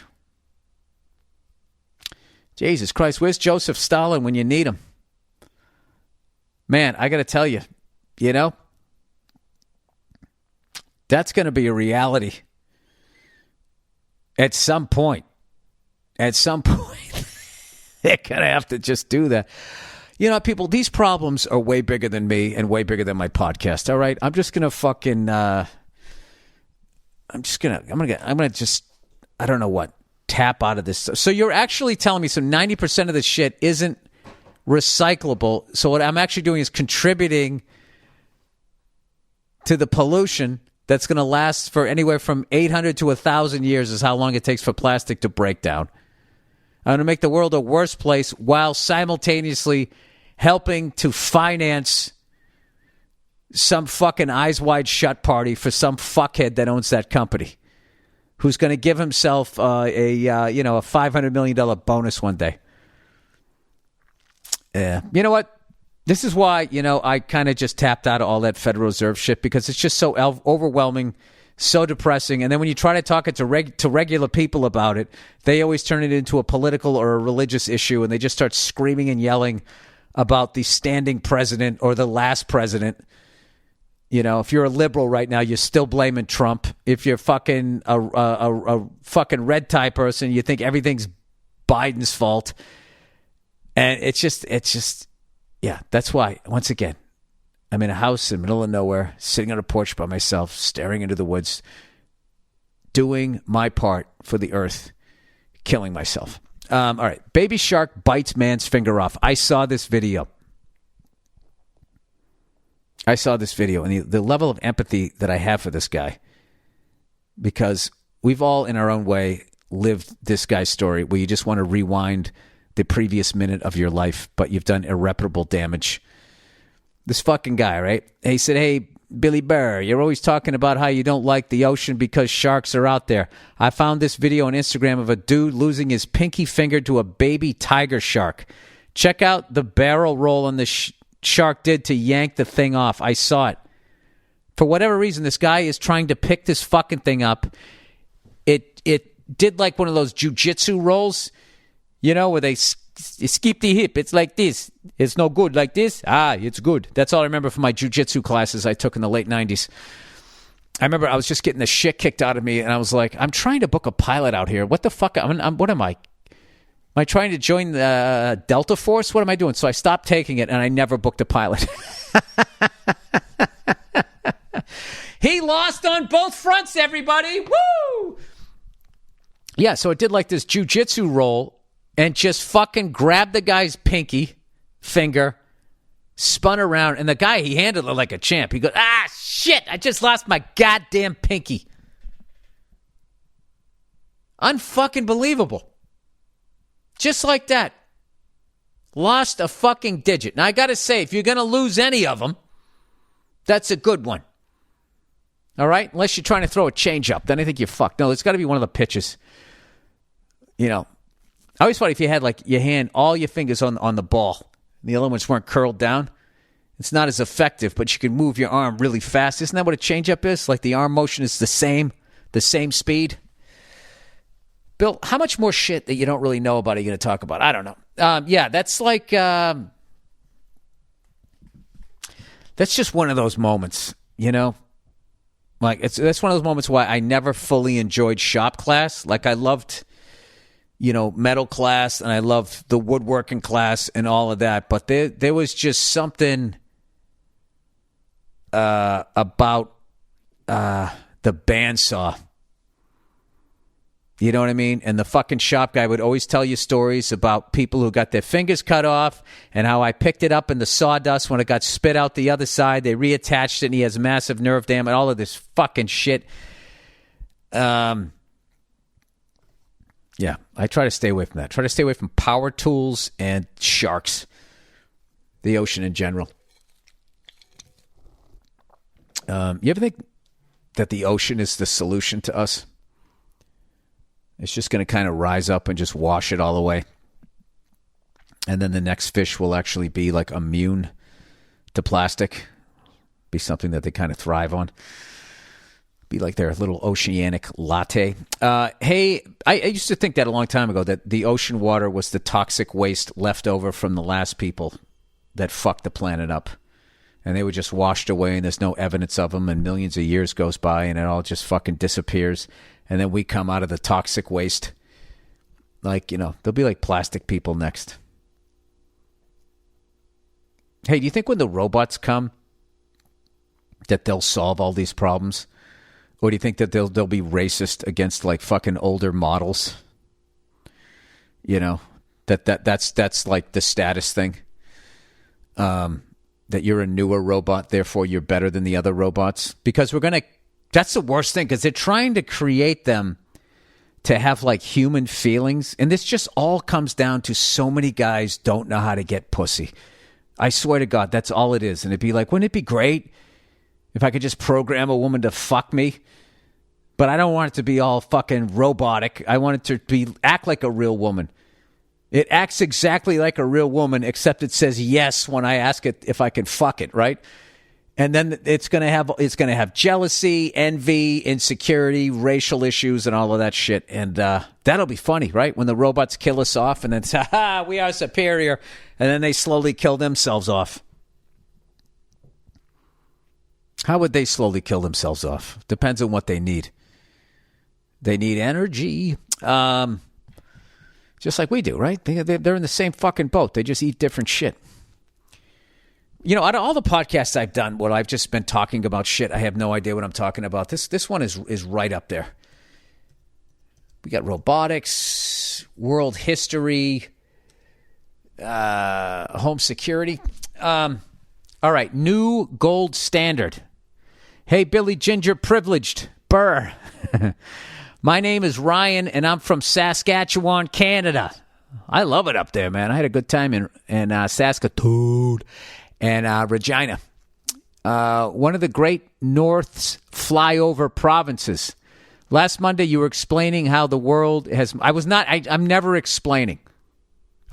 Jesus Christ, where's Joseph Stalin when you need him? Man, I got to tell you, that's going to be a reality at some point. At some point, they're going to have to just do that. People, these problems are way bigger than me and way bigger than my podcast, all right? I'm just going to fucking, I don't know what. Tap out of this. So you're actually telling me 90% of this shit isn't recyclable. So what I'm actually doing is contributing to the pollution that's going to last for anywhere from 800 to 1,000 years is how long it takes for plastic to break down. I'm going to make the world a worse place while simultaneously helping to finance some fucking eyes wide shut party for some fuckhead that owns that company, who's going to give himself a $500 million bonus one day. Yeah. You know what? This is why, I kind of just tapped out of all that Federal Reserve shit, because it's just so overwhelming, so depressing. And then when you try to talk it to regular people about it, they always turn it into a political or a religious issue, and they just start screaming and yelling about the standing president or the last president. If you're a liberal right now, you're still blaming Trump. If you're fucking a fucking red tie person, you think everything's Biden's fault. And it's just, yeah, that's why, once again, I'm in a house in the middle of nowhere, sitting on a porch by myself, staring into the woods, doing my part for the earth, killing myself. All right, baby shark bites man's finger off. I saw this video. And the level of empathy that I have for this guy, because we've all, in our own way, lived this guy's story where you just want to rewind the previous minute of your life, but you've done irreparable damage. This fucking guy, right? He said, "Hey, Billy Burr, you're always talking about how you don't like the ocean because sharks are out there. I found this video on Instagram of a dude losing his pinky finger to a baby tiger shark. Check out the barrel roll on the shark did to yank the thing off. I saw it. For whatever reason, this guy is trying to pick this fucking thing up. It did like one of those jujitsu rolls, where they skip the hip. It's like this. It's no good like this. It's good. That's all I remember from my jujitsu classes I took in the late 90s. I remember I was just getting the shit kicked out of me, and I was like, I'm trying to book a pilot out here. What the fuck? What am I? Am I trying to join the Delta Force? What am I doing? So I stopped taking it, and I never booked a pilot. He lost on both fronts, everybody. Woo! Yeah, so it did like this jujitsu roll and just fucking grabbed the guy's pinky finger, spun around, and the guy, he handled it like a champ. He goes, shit, I just lost my goddamn pinky. Unfucking believable. Just like that. Lost a fucking digit. Now, I got to say, if you're going to lose any of them, that's a good one. All right? Unless you're trying to throw a change up. Then I think you're fucked. No, it's got to be one of the pitches. I always thought if you had, like, your hand, all your fingers on the ball, and the other ones weren't curled down, it's not as effective, but you can move your arm really fast. Isn't that what a change-up is? Like, the arm motion is the same speed? Bill, how much more shit that you don't really know about are you going to talk about? I don't know. Yeah, that's like... that's just one of those moments, Like, that's one of those moments why I never fully enjoyed shop class. Like, I loved, metal class, and I loved the woodworking class and all of that. But there was just something about the bandsaw. You know what I mean? And the fucking shop guy would always tell you stories about people who got their fingers cut off and how I picked it up in the sawdust when it got spit out the other side. They reattached it and he has massive nerve damage, all of this fucking shit. Yeah, I try to stay away from that. Try to stay away from power tools and sharks. The ocean in general. You ever think that the ocean is the solution to us? It's just going to kind of rise up and just wash it all away. And then the next fish will actually be like immune to plastic. Be something that they kind of thrive on. Be like their little oceanic latte. Hey, I used to think that a long time ago, that the ocean water was the toxic waste left over from the last people that fucked the planet up. And they were just washed away and there's no evidence of them and millions of years goes by and it all just fucking disappears. And then we come out of the toxic waste. Like, there'll be like plastic people next. Hey, do you think when the robots come that they'll solve all these problems? Or do you think that they'll be racist against like fucking older models? That's like the status thing. That you're a newer robot, therefore you're better than the other robots. Because that's the worst thing, because they're trying to create them to have like human feelings. And this just all comes down to so many guys don't know how to get pussy. I swear to God, that's all it is. And it'd be like, wouldn't it be great if I could just program a woman to fuck me? But I don't want it to be all fucking robotic. I want it to act like a real woman. It acts exactly like a real woman, except it says yes when I ask it if I can fuck it, right? And then it's gonna have jealousy, envy, insecurity, racial issues, and all of that shit. And that'll be funny, right? When the robots kill us off, and then say, "Ha, we are superior," and then they slowly kill themselves off. How would they slowly kill themselves off? Depends on what they need. They need energy, just like we do, right? They're in the same fucking boat. They just eat different shit. Out of all the podcasts I've done, where I've just been talking about shit, I have no idea what I'm talking about. This one is right up there. We got robotics, world history, home security. All right, new gold standard. Hey, Billy Ginger Privileged, Burr. My name is Ryan, and I'm from Saskatchewan, Canada. I love it up there, man. I had a good time in Saskatoon. And Regina, one of the great North's flyover provinces. Last Monday, you were explaining how the world has. I'm never explaining.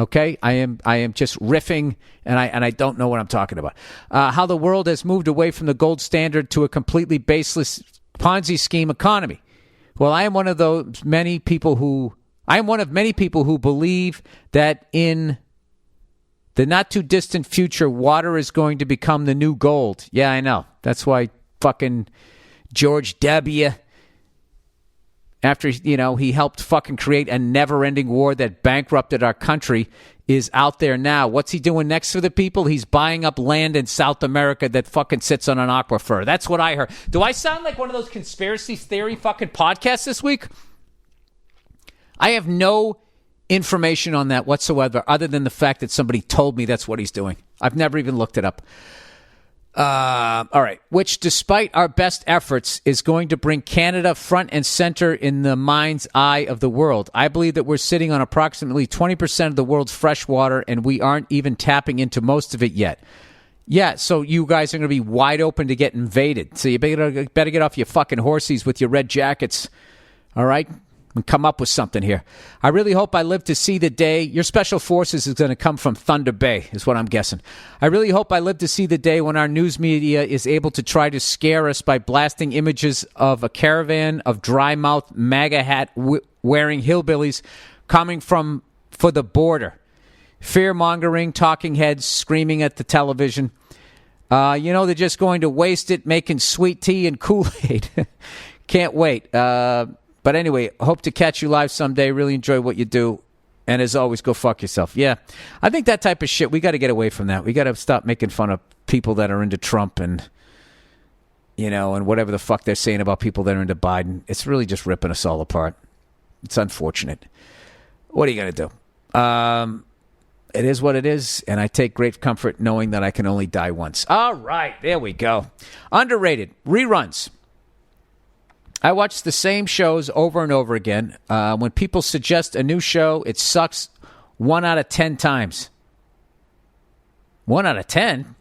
Okay, I am just riffing, and I don't know what I'm talking about. How the world has moved away from the gold standard to a completely baseless Ponzi scheme economy. Well, I am one of many people who believe that in the not-too-distant future, water is going to become the new gold. Yeah, I know. That's why fucking George W., after, he helped fucking create a never-ending war that bankrupted our country, is out there now. What's he doing next for the people? He's buying up land in South America that fucking sits on an aquifer. That's what I heard. Do I sound like one of those conspiracy theory fucking podcasts this week? I have no information on that whatsoever, other than the fact that somebody told me that's what he's doing. I've never even looked it up. All right. Which, despite our best efforts, is going to bring Canada front and center in the mind's eye of the world. I believe that we're sitting on approximately 20% of the world's fresh water, and we aren't even tapping into most of it yet. Yeah, so you guys are going to be wide open to get invaded. So you better get off your fucking horsies with your red jackets. All right? And come up with something here. I really hope I live to see the day. Your special forces is going to come from Thunder Bay, is what I'm guessing. I really hope I live to see the day when our news media is able to try to scare us by blasting images of a caravan of dry-mouthed, MAGA hat-wearing hillbillies coming for the border. Fear-mongering, talking heads screaming at the television. They're just going to waste it making sweet tea and Kool-Aid. Can't wait. But anyway, hope to catch you live someday. Really enjoy what you do. And as always, go fuck yourself. Yeah, I think that type of shit, we got to get away from that. We got to stop making fun of people that are into Trump and, and whatever the fuck they're saying about people that are into Biden. It's really just ripping us all apart. It's unfortunate. What are you going to do? It is what it is, and I take great comfort knowing that I can only die once. All right, there we go. Underrated. Reruns. I watch the same shows over and over again. When people suggest a new show, it sucks 1 out of 10 times. 1 out of 10?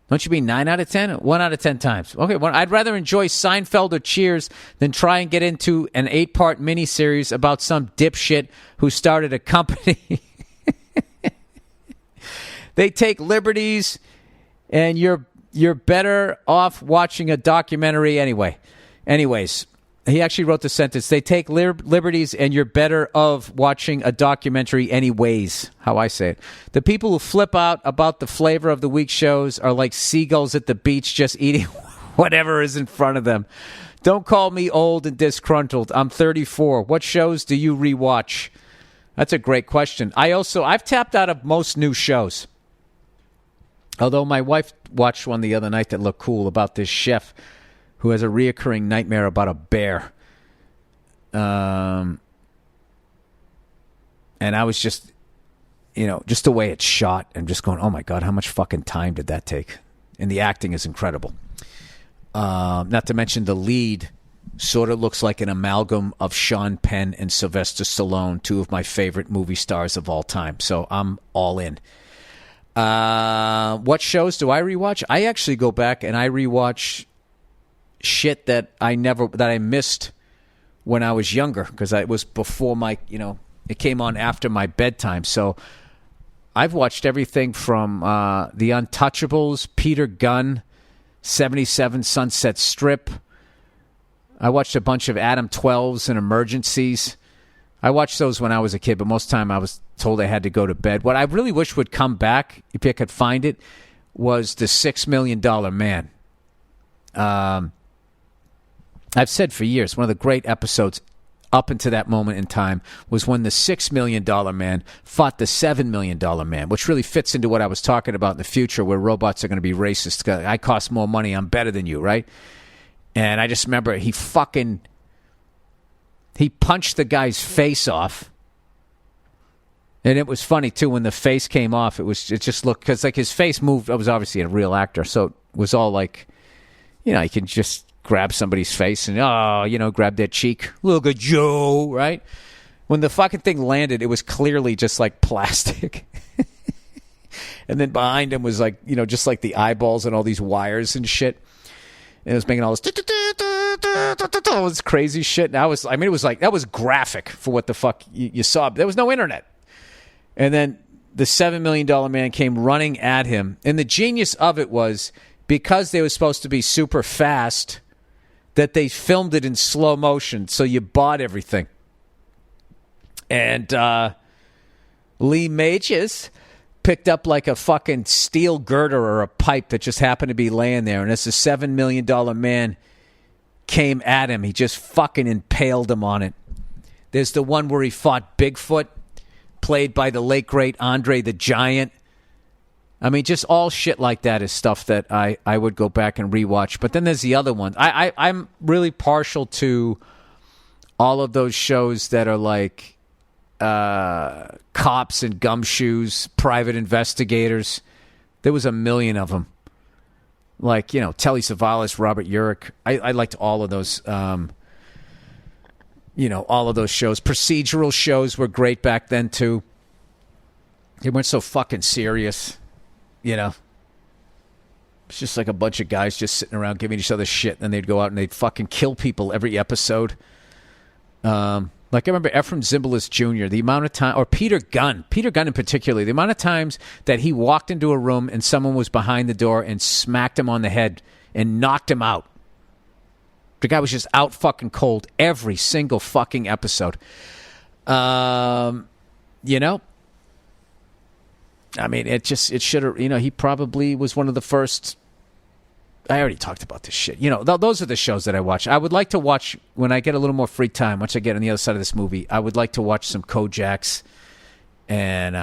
Don't you mean 9 out of 10? 1 out of 10 times. Okay, well, I'd rather enjoy Seinfeld or Cheers than try and get into an 8-part miniseries about some dipshit who started a company. They take liberties, and you're better off watching a documentary anyway. Anyways, he actually wrote the sentence, they take liberties and you're better off watching a documentary anyways, how I say it. The people who flip out about the flavor of the week shows are like seagulls at the beach just eating whatever is in front of them. Don't call me old and disgruntled. I'm 34. What shows do you rewatch? That's a great question. I've tapped out of most new shows. Although my wife watched one the other night that looked cool about this chef who has a reoccurring nightmare about a bear. And I was just, just the way it's shot, and just going, oh my God, how much fucking time did that take? And the acting is incredible. Not to mention the lead sort of looks like an amalgam of Sean Penn and Sylvester Stallone, two of my favorite movie stars of all time. So I'm all in. What shows do I rewatch? I actually go back and I rewatch shit that I missed when I was younger, because it was before my, it came on after my bedtime. So I've watched everything from The Untouchables, Peter Gunn, 77 Sunset Strip. I watched a bunch of Adam 12s and Emergencies. I watched those when I was a kid, but most of the time I was told I had to go to bed. What I really wish would come back, if I could find it, was The $6 Million Man. I've said for years, one of the great episodes up until that moment in time was when the $6 million man fought the $7 million man, which really fits into what I was talking about in the future, where robots are going to be racist. I cost more money. I'm better than you, right? And I just remember he punched the guy's face off. And it was funny, too, when the face came off, it just looked, because like his face moved. I was obviously a real actor, so it was all like, you can just grab somebody's face and, grab their cheek. Look at Joe, right? When the fucking thing landed, it was clearly just like plastic. And then behind him was like, just like the eyeballs and all these wires and shit. And it was making all this crazy shit. And it was like, that was graphic for what the fuck you saw. There was no internet. And then the $7 million man came running at him. And the genius of it was, because they were supposed to be super fast, that they filmed it in slow motion, so you bought everything. And Lee Majors picked up like a fucking steel girder or a pipe that just happened to be laying there, and as the $7 million man came at him, he just fucking impaled him on it. There's the one where he fought Bigfoot, played by the late, great Andre the Giant. I mean, just all shit like that is stuff that I would go back and rewatch. But then there's the other ones. I'm really partial to all of those shows that are like Cops and Gumshoes, Private Investigators. There was a million of them. Like, Telly Savalas, Robert Urich. I liked all of those, all of those shows. Procedural shows were great back then, too. They weren't so fucking serious. It's just like a bunch of guys just sitting around giving each other shit, and then they'd go out and they'd fucking kill people every episode. Like I remember Ephraim Zimbalist Jr., the amount of time, or Peter Gunn in particular, the amount of times that he walked into a room and someone was behind the door and smacked him on the head and knocked him out. The guy was just out fucking cold every single fucking episode. I mean, it should have, he probably was one of the first I already talked about this shit. Those are the shows that I watch. I would like to watch, when I get a little more free time, once I get on the other side of this movie, I would like to watch some Kojaks and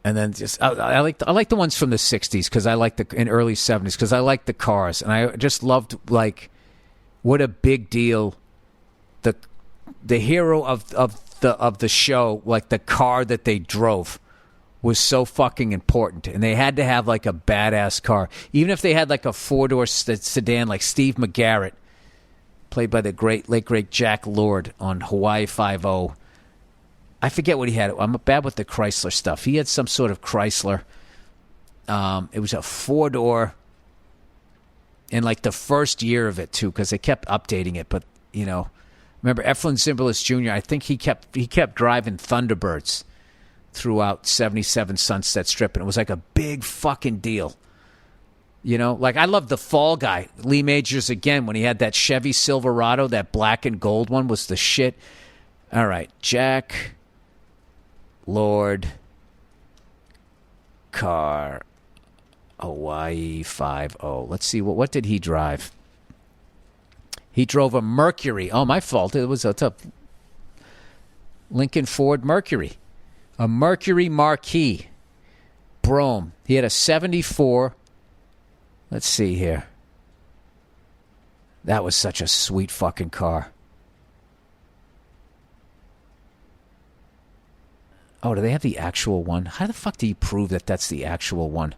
then just I like the ones from the 60s because I like and early 70s because I like the cars, and I just loved like what a big deal the hero of the show, like the car that they drove, was so fucking important, and they had to have like a badass car, even if they had like a 4-door sedan, like Steve McGarrett, played by the late great Jack Lord on Hawaii Five-0. I forget what he had. I'm bad with the Chrysler stuff. He had some sort of Chrysler. It was a 4-door. In like the first year of it too, because they kept updating it. But remember Eflin Zimbalist Jr. I think he kept driving Thunderbirds throughout 77 Sunset Strip, and it was like a big fucking deal. Like I love the Fall Guy, Lee Majors again, when he had that Chevy Silverado, that black and gold one was the shit. All right, Jack Lord car, Hawaii 5-0. Let's see, what did he drive? He drove a Mercury. Oh, my fault. It was a Lincoln Ford Mercury. A Mercury Marquis. Brougham. He had a 74. Let's see here. That was such a sweet fucking car. Oh, do they have the actual one? How the fuck do you prove that that's the actual one? It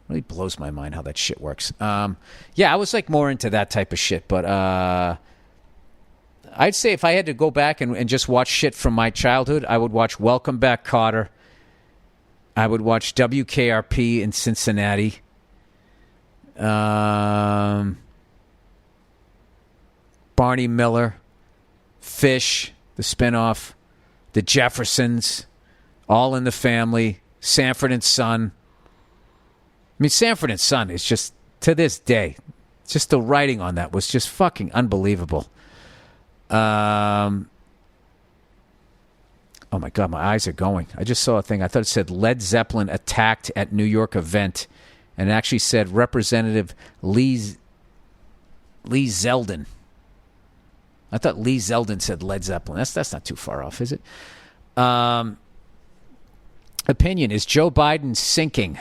really blows my mind how that shit works. Yeah, I was like more into that type of shit, but I'd say if I had to go back and just watch shit from my childhood, I would watch Welcome Back, Kotter. I would watch WKRP in Cincinnati. Barney Miller, Fish, the spinoff. The Jeffersons, All in the Family, Sanford and Son. I mean, Sanford and Son is just, to this day, just the writing on that was just fucking unbelievable. Oh, my God, my eyes are going. I just saw a thing. I thought it said Led Zeppelin attacked at New York event, and it actually said Representative Lee Zeldin. I thought Lee Zeldin said Led Zeppelin. That's not too far off, is it? Opinion, is Joe Biden sinking?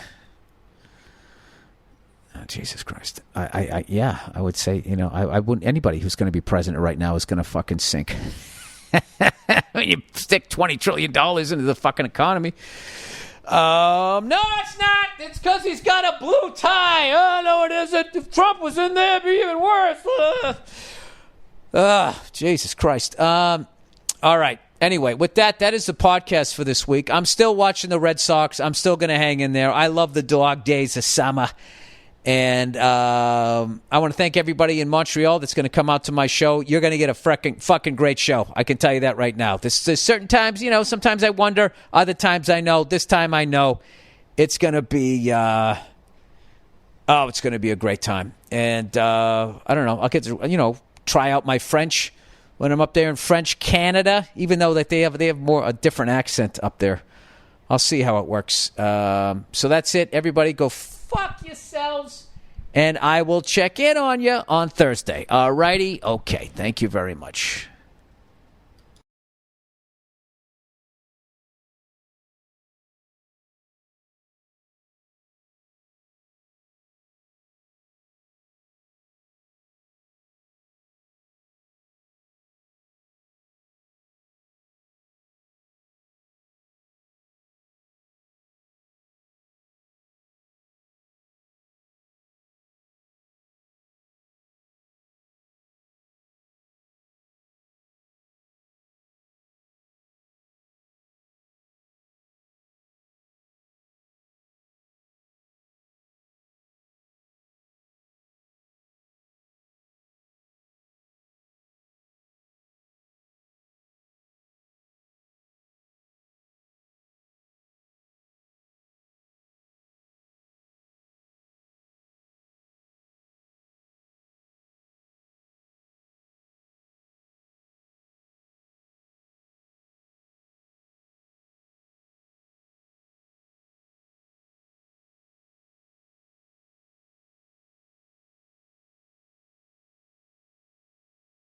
Oh, Jesus Christ. Yeah, I would say, I wouldn't, anybody who's going to be president right now is going to fucking sink. When you stick $20 trillion into the fucking economy. No, it's not. It's because he's got a blue tie. Oh, no, it isn't. If Trump was in there, it'd be even worse. Jesus Christ. All right. Anyway, with that is the podcast for this week. I'm still watching the Red Sox. I'm still going to hang in there. I love the dog days of summer. And I want to thank everybody in Montreal that's going to come out to my show. You're going to get a fucking great show. I can tell you that right now. There's certain times, sometimes I wonder. Other times I know. This time I know it's going to be... it's going to be a great time. And I don't know. I'll get to, try out my French when I'm up there in French Canada, even though that they have a different accent up there. I'll see how it works. So that's it. Everybody go fuck yourselves, and I will check in on you on Thursday. All righty? Okay. Thank you very much.